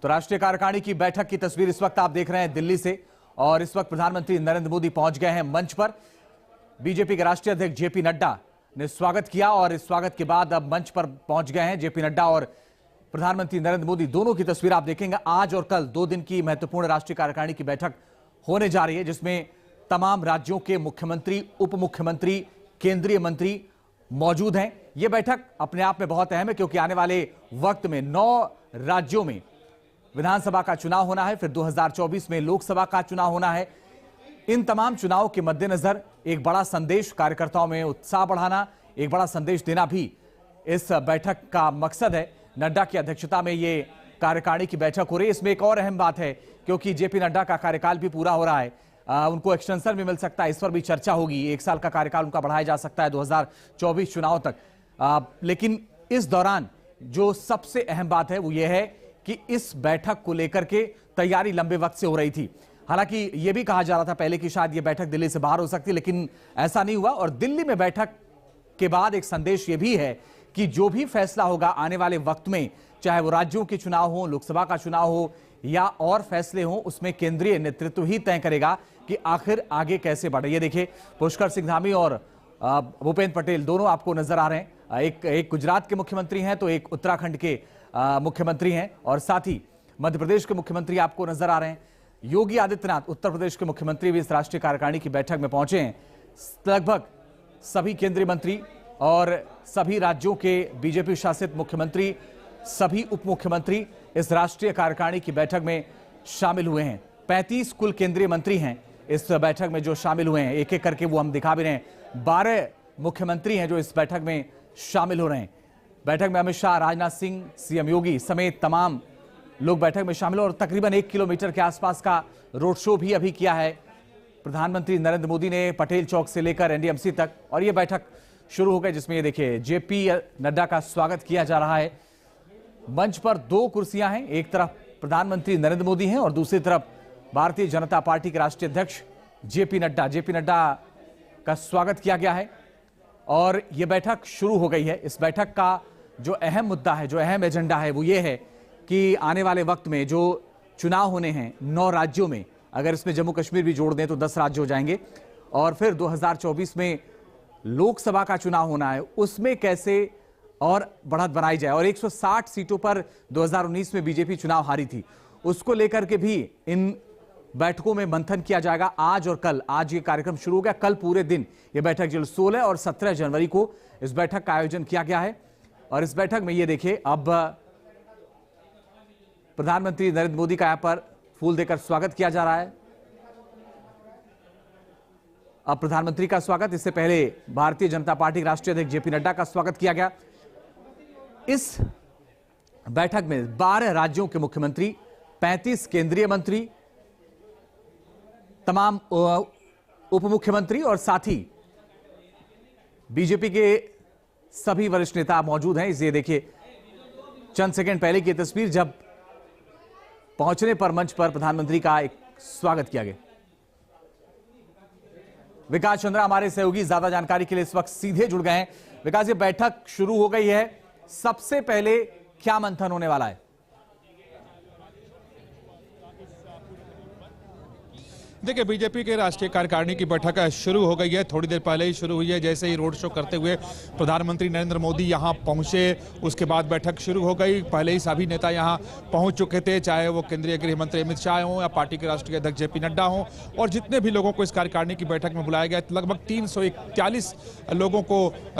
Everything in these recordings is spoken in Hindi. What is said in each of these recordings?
तो राष्ट्रीय कार्यकारिणी की बैठक की तस्वीर इस वक्त आप देख रहे हैं दिल्ली से, और इस वक्त प्रधानमंत्री नरेंद्र मोदी पहुंच गए हैं मंच पर। बीजेपी के राष्ट्रीय अध्यक्ष जेपी नड्डा ने स्वागत किया और इस स्वागत के बाद अब मंच पर पहुंच गए हैं जेपी नड्डा और प्रधानमंत्री नरेंद्र मोदी। दोनों की तस्वीर आप देखेंगे। आज और कल 2 दिन की महत्वपूर्ण राष्ट्रीय कार्यकारिणी की बैठक होने जा रही है, जिसमें तमाम राज्यों के मुख्यमंत्री, उप मुख्यमंत्री, केंद्रीय मंत्री मौजूद हैं। यह बैठक अपने आप में बहुत अहम है, क्योंकि आने वाले वक्त में 9 राज्यों में विधानसभा का चुनाव होना है, फिर 2024 में लोकसभा का चुनाव होना है। इन तमाम चुनावों के मद्देनजर एक बड़ा संदेश, कार्यकर्ताओं में उत्साह बढ़ाना, एक बड़ा संदेश देना भी इस बैठक का मकसद है। नड्डा की अध्यक्षता में ये कार्यकारिणी की बैठक हो रही है। इसमें एक और अहम बात है, क्योंकि जेपी नड्डा का कार्यकाल भी पूरा हो रहा है, उनको एक्सटेंशन भी मिल सकता है, इस पर भी चर्चा होगी। 1 साल का कार्यकाल उनका बढ़ाया जा सकता है 2024 चुनाव तक। लेकिन इस दौरान जो सबसे अहम बात है वो ये है कि इस बैठक को लेकर के तैयारी लंबे वक्त से हो रही थी। हालांकि यह भी कहा जा रहा था पहले कि शायद यह बैठक दिल्ली से बाहर हो सकती है, लेकिन ऐसा नहीं हुआ। और दिल्ली में बैठक के बाद एक संदेश यह भी है कि जो भी फैसला होगा आने वाले वक्त में, चाहे वो राज्यों के चुनाव हो, लोकसभा का चुनाव हो या और फैसले हो, उसमें केंद्रीय नेतृत्व ही तय करेगा कि आखिर आगे कैसे बढ़े। ये देखिए, पुष्कर सिंह धामी और भूपेंद्र पटेल दोनों आपको नजर आ रहे हैं। एक गुजरात के मुख्यमंत्री हैं तो एक उत्तराखंड के मुख्यमंत्री हैं, और साथ ही मध्य प्रदेश के मुख्यमंत्री आपको नजर आ रहे हैं। योगी आदित्यनाथ उत्तर प्रदेश के मुख्यमंत्री भी इस राष्ट्रीय कार्यकारिणी की बैठक में पहुंचे हैं। लगभग सभी केंद्रीय मंत्री और सभी राज्यों के बीजेपी शासित मुख्यमंत्री, सभी उप मुख्यमंत्री इस राष्ट्रीय कार्यकारिणी की बैठक में शामिल हुए हैं। 35 कुल केंद्रीय मंत्री हैं इस बैठक में जो शामिल हुए हैं, एक एक करके वो हम दिखा भी रहे हैं। 12 मुख्यमंत्री हैं जो इस बैठक में शामिल हो रहे हैं। बैठक में अमित शाह, राजनाथ सिंह, सीएम योगी समेत तमाम लोग बैठक में शामिल, और तकरीबन 1 किलोमीटर के आसपास का रोड शो भी अभी किया है प्रधानमंत्री नरेंद्र मोदी ने, पटेल चौक से लेकर एनडीएमसी तक। और यह बैठक शुरू हो गई, जिसमें ये देखिए जेपी नड्डा का स्वागत किया जा रहा है। मंच पर 2 कुर्सियां हैं, एक तरफ प्रधानमंत्री नरेंद्र मोदी हैं और दूसरी तरफ भारतीय जनता पार्टी के राष्ट्रीय अध्यक्ष जेपी नड्डा। जेपी नड्डा का स्वागत किया गया है और यह बैठक शुरू हो गई है। इस बैठक का जो अहम मुद्दा है, जो अहम एजेंडा है, वो ये है कि आने वाले वक्त में जो चुनाव होने हैं 9 राज्यों में, अगर इसमें जम्मू कश्मीर भी जोड़ दें तो 10 राज्य हो जाएंगे, और फिर 2024 में लोकसभा का चुनाव होना है, उसमें कैसे और बढ़त बनाई जाए। और 160 सीटों पर 2019 में बीजेपी चुनाव हारी थी, उसको लेकर के भी इन बैठकों में मंथन किया जाएगा। आज और कल, आज ये कार्यक्रम शुरू हो गया, कल पूरे दिन ये बैठक, जो 16 और 17 जनवरी को इस बैठक का आयोजन किया गया है। और इस बैठक में ये देखिए, अब प्रधानमंत्री नरेंद्र मोदी का यहां पर फूल देकर स्वागत किया जा रहा है। अब प्रधानमंत्री का स्वागत, इससे पहले भारतीय जनता पार्टी के राष्ट्रीय अध्यक्ष जेपी नड्डा का स्वागत किया गया। इस बैठक में 12 राज्यों के मुख्यमंत्री, 35 केंद्रीय मंत्री, तमाम उप मुख्यमंत्री और साथ ही बीजेपी के सभी वरिष्ठ नेता मौजूद हैं। इसे देखिए, चंद सेकंड पहले की तस्वीर, जब पहुंचने पर मंच पर प्रधानमंत्री का एक स्वागत किया गया। विकास चंद्रा हमारे सहयोगी ज्यादा जानकारी के लिए इस वक्त सीधे जुड़ गए हैं। विकास, ये बैठक शुरू हो गई है, सबसे पहले क्या मंथन होने वाला है? देखिए, बीजेपी के राष्ट्रीय कार्यकारिणी की बैठक शुरू हो गई है, थोड़ी देर पहले ही शुरू हुई है। जैसे ही रोड शो करते हुए प्रधानमंत्री नरेंद्र मोदी यहां पहुंचे, उसके बाद बैठक शुरू हो गई। पहले ही सभी नेता यहां पहुंच चुके थे, चाहे वो केंद्रीय गृह मंत्री अमित शाह हों या पार्टी के राष्ट्रीय अध्यक्ष जेपी नड्डा हों, और जितने भी लोगों को इस कार्यकारिणी की बैठक में बुलाया गया, लगभग 341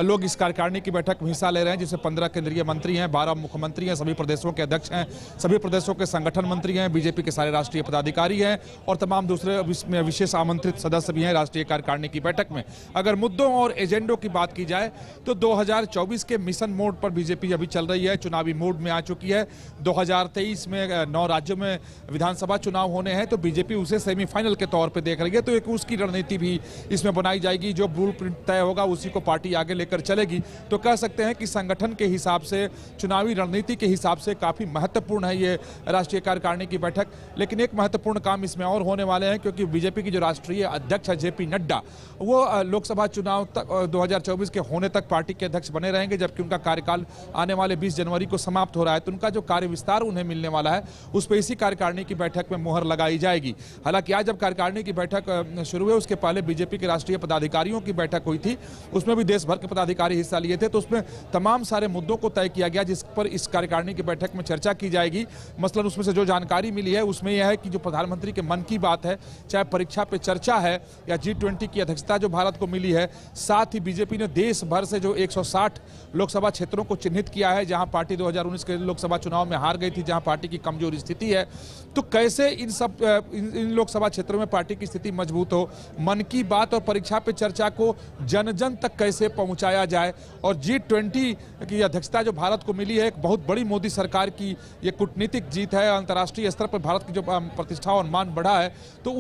लोग इस कार्यकारिणी की बैठक में हिस्सा ले रहे हैं, जिसमें 15 केंद्रीय मंत्री हैं, 12 मुख्यमंत्री हैं, सभी प्रदेशों के अध्यक्ष हैं, सभी प्रदेशों के संगठन मंत्री हैं, बीजेपी के सारे राष्ट्रीय पदाधिकारी हैं और तमाम दूसरे इसमें विशेष आमंत्रित सदस्य भी हैं राष्ट्रीय कार्यकारिणी की बैठक में। अगर मुद्दों और एजेंडों की बात की जाए तो 2024 के मिशन मोड पर बीजेपी अभी चल रही है, चुनावी मोड में आ चुकी है। 2023 में 9 राज्यों में विधानसभा चुनाव होने हैं, तो बीजेपी उसे सेमीफाइनल के तौर पर देख रही है। तो एक उसकी रणनीति भी इसमें बनाई जाएगी, जो ब्लूप्रिंट तय होगा उसी को पार्टी आगे लेकर चलेगी। तो कह सकते हैं कि संगठन के हिसाब से, चुनावी रणनीति के हिसाब से काफी महत्वपूर्ण है ये राष्ट्रीय कार्यकारिणी की बैठक। लेकिन एक महत्वपूर्ण काम इसमें और होने वाले हैं, क्योंकि क्योंकि बीजेपी की जो राष्ट्रीय अध्यक्ष है जेपी नड्डा, वो लोकसभा चुनाव तक 2024 के होने तक पार्टी के अध्यक्ष बने रहेंगे, जबकि उनका कार्यकाल आने वाले 20 जनवरी को समाप्त हो रहा है। तो उनका जो कार्य विस्तार उन्हें मिलने वाला है, उस पर इसी कार्यकारिणी की बैठक में मुहर लगाई जाएगी। हालांकि आज जब कार्यकारिणी की बैठक शुरू हुई, उसके पहले बीजेपी के राष्ट्रीय पदाधिकारियों की बैठक हुई थी, उसमें भी देश भर के पदाधिकारी हिस्सा लिए थे। तो उसमें तमाम सारे मुद्दों को तय किया गया जिस पर इस कार्यकारिणी की बैठक में चर्चा की जाएगी। मसलन उसमें से जो जानकारी मिली है उसमें यह है कि जो प्रधानमंत्री के मन की बात है, चाहे परीक्षा पे चर्चा है या G20 की अध्यक्षता जो भारत को मिली है, साथ ही बीजेपी ने देश भर से जो 160 लोकसभा क्षेत्रों को चिन्हित किया है जहां पार्टी 2019 के लोकसभा चुनाव में हार गई थी, जहां पार्टी की कमजोर स्थिति है, तो कैसे इन लोकसभा क्षेत्रों में पार्टी की स्थिति मजबूत हो, मन की बात और परीक्षा पे चर्चा को जन जन तक कैसे पहुंचाया जाए। और G20 की अध्यक्षता जो भारत को मिली है, एक बहुत बड़ी मोदी सरकार की ये कूटनीतिक जीत है। अंतर्राष्ट्रीय स्तर पर भारत की जो प्रतिष्ठा और मान बढ़ा है, तो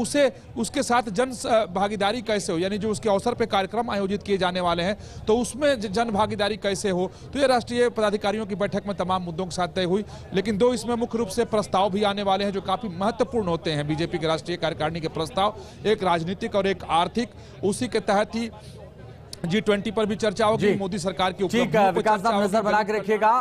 उसके साथ जन भागीदारी कैसे हो, यानी जो उसके अवसर पर कार्यक्रम आयोजित किए जाने वाले हैं, तो उसमें जन भागीदारी कैसे हो। तो ये राष्ट्रीय पदाधिकारियों की बैठक में तमाम मुद्दों के साथ तय हुई। लेकिन दो इसमें मुख्य रूप से प्रस्ताव भी आने वाले हैं जो काफी महत्वपूर्ण होते हैं। बीजेपी के राष्ट्रीय कार्यकारिणी के प्रस्ताव, एक राजनीतिक और एक आर्थिक, उसी के तहत ही G20 पर भी चर्चा होगी, मोदी सरकार की उपलब्धियों पर विकास साहब नजर बना के रखिएगा।